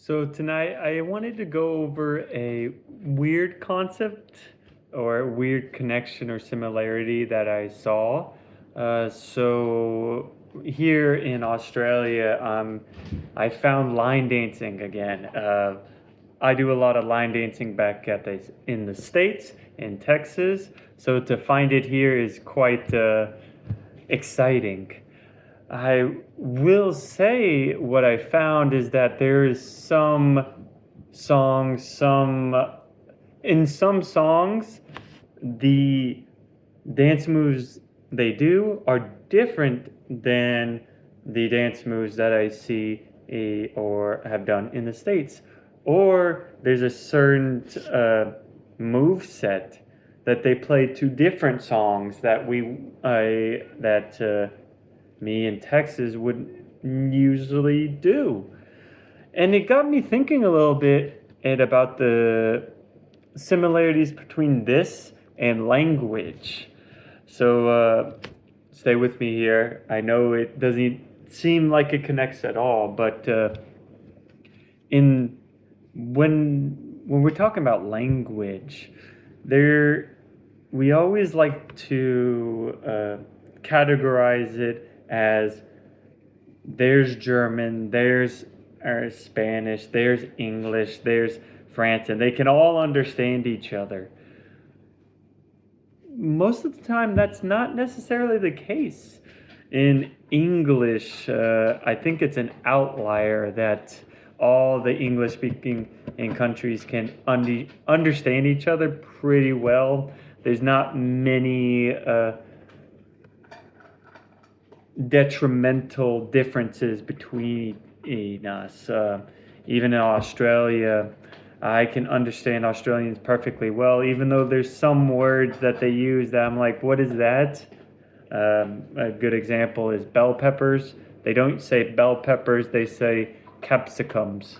So tonight I wanted to go over a weird concept or weird connection or similarity that I saw. So here in Australia, I found line dancing again. I do a lot of line dancing back in the States, in Texas. So to find it here is quite exciting. I will say what I found is that there is some songs, in some songs, the dance moves they do are different than the dance moves that I see or have done in the States. Or there's a certain move set that they play to different songs that me in Texas would usually do. And it got me thinking a little bit about the similarities between this and language. So stay with me here. I know it doesn't seem like it connects at all, but in when we're talking about language, there we always like to categorize it as there's German, there's Spanish, there's English, there's France, and they can all understand each other. Most of the time, that's not necessarily the case. In English, I think it's an outlier that all the English speaking in countries can understand each other pretty well. There's not many detrimental differences between us. Even in Australia, I can understand Australians perfectly well, even though there's some words that they use that I'm like, what is that? A good example is bell peppers. They don't say bell peppers, they say capsicums.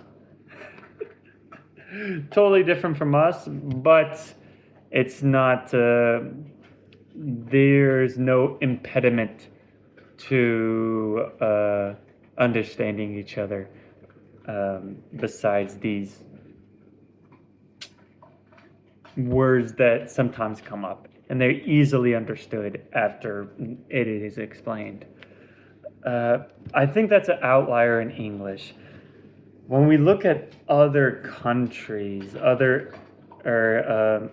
Totally different from us, but it's not, there's no impediment to understanding each other besides these words that sometimes come up, and they're easily understood after it is explained. I think that's an outlier in English. When we look at other countries, other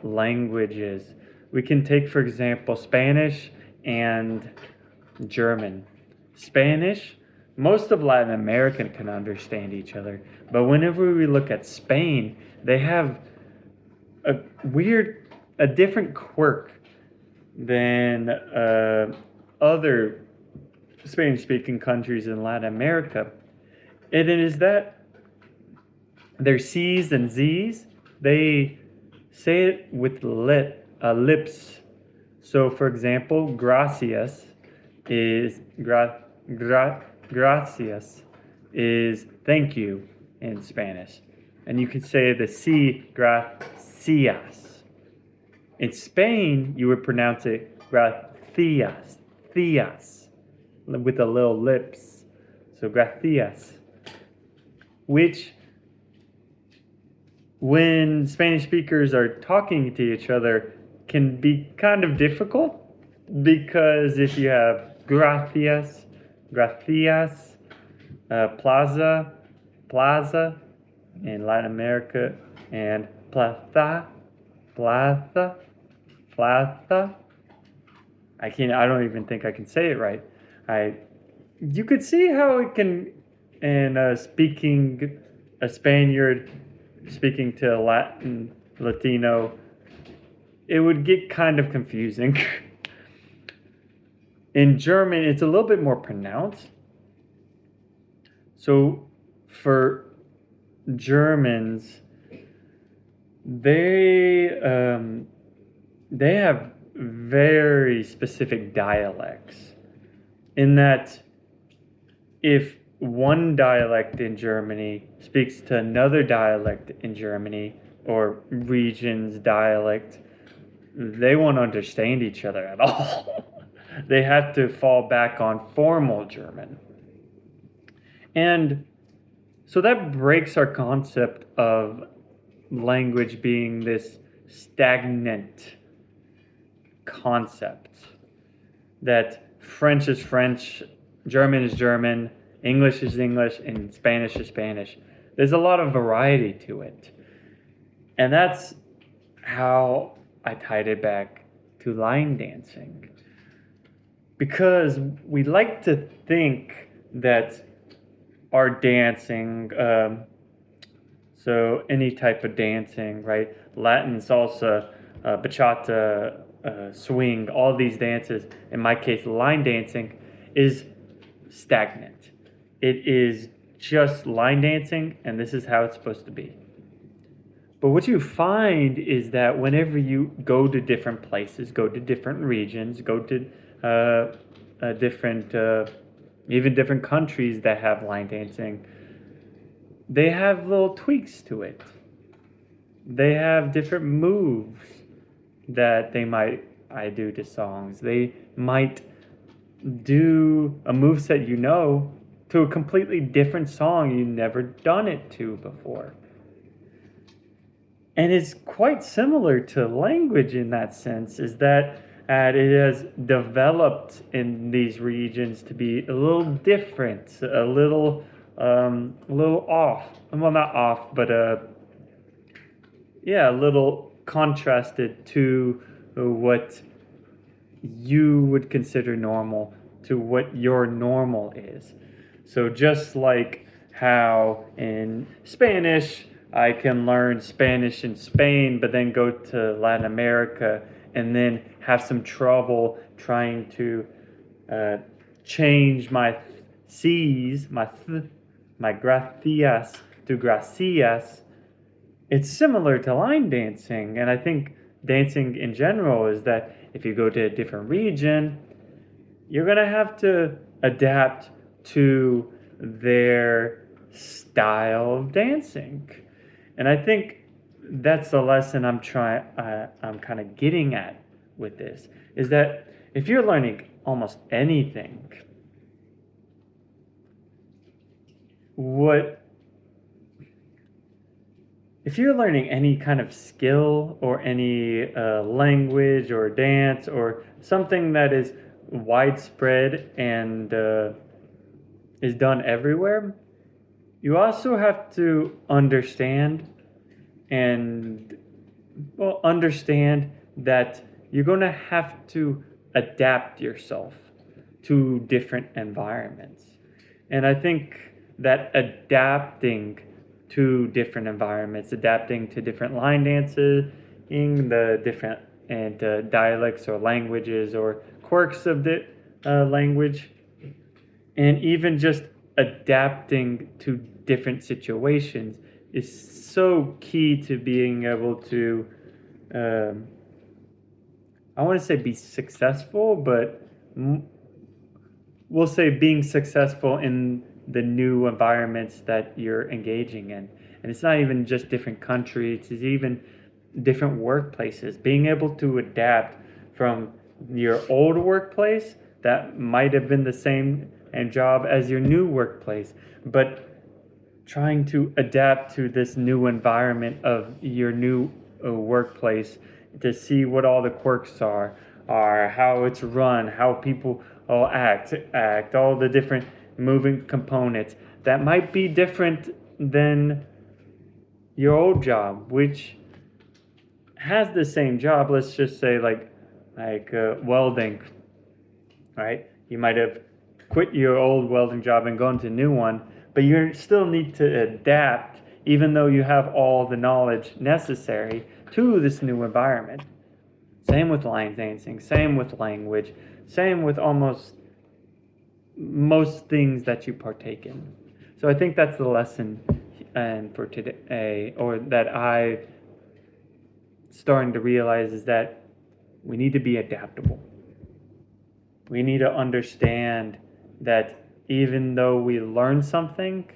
languages, we can take, for example, Spanish and German. Spanish, most of Latin America can understand each other, but whenever we look at Spain, they have a different quirk than other Spanish-speaking countries in Latin America. And it is that their C's and Z's, they say it with lips. So, for example, gracias is gracias is thank you in Spanish. And you can say the C, gracias. In Spain, you would pronounce it gracias, theas, with the little lips. So gracias, which when Spanish speakers are talking to each other can be kind of difficult, because if you have gracias, plaza in Latin America, and plaza. I don't even think I can say it right. You could see how it can, and speaking a Spaniard speaking to a Latino, it would get kind of confusing. In German, it's a little bit more pronounced. So for Germans, they have very specific dialects, in that if one dialect in Germany speaks to another dialect in Germany, or region's dialect, they won't understand each other at all. They have to fall back on formal German. And So that breaks our concept of language being this stagnant concept, that French is French, German is German, English is English, and Spanish is Spanish. There's a lot of variety to it. And that's how I tied it back to line dancing. Because we like to think that our dancing, so any type of dancing, right? Latin salsa, bachata, swing, all these dances, in my case, line dancing, is stagnant. It is just line dancing, and this is how it's supposed to be. But what you find is that whenever you go to different places, go to different regions, go to different, even different countries that have line dancing, they have little tweaks to it. They have different moves that I do to songs. They might do a moveset to a completely different song you've never done it to before. And it's quite similar to language in that sense, is that it has developed in these regions to be a little different, a little off. Well, not off, but a little contrasted to what you would consider normal, to what your normal is. So just like how in Spanish, I can learn Spanish in Spain, but then go to Latin America and then have some trouble trying to change my C's, my gracias to gracias. It's similar to line dancing, and I think dancing in general is that if you go to a different region, you're going to have to adapt to their style of dancing. And I think that's the lesson I'm kind of getting at with this, is that if you're learning almost anything, if you're learning any kind of skill or any language or dance or something that is widespread and is done everywhere, you also have to understand that you're going to have to adapt yourself to different environments. And I think that adapting to different environments, adapting to different line dances, the different dialects or languages or quirks of the language, and even just adapting to different situations is so key to being able to, I want to say be successful, but we'll say being successful in the new environments that you're engaging in. And it's not even just different countries, it's even different workplaces. Being able to adapt from your old workplace that might have been the same job as your new workplace, but trying to adapt to this new environment of your new workplace to see what all the quirks are how it's run, how people all act, all the different moving components that might be different than your old job, which has the same job. Let's just say like welding, right? You might have quit your old welding job and gone to a new one, but you still need to adapt even though you have all the knowledge necessary to this new environment. Same with line dancing, same with language, same with almost most things that you partake in. So I think that's the lesson and for today, or that I starting to realize, is that we need to be adaptable. We need to understand that even though we learn something,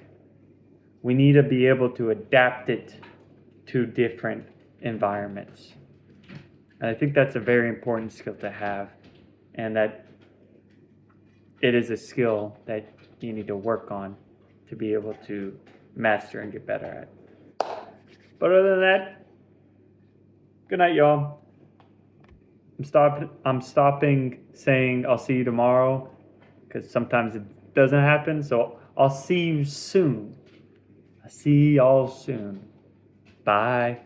we need to be able to adapt it to different environments. And I think that's a very important skill to have, and that it is a skill that you need to work on to be able to master and get better at. But other than that, good night, y'all. I'm stopping saying I'll see you tomorrow because sometimes it doesn't happen. So I'll see you soon. I'll see y'all soon. Bye.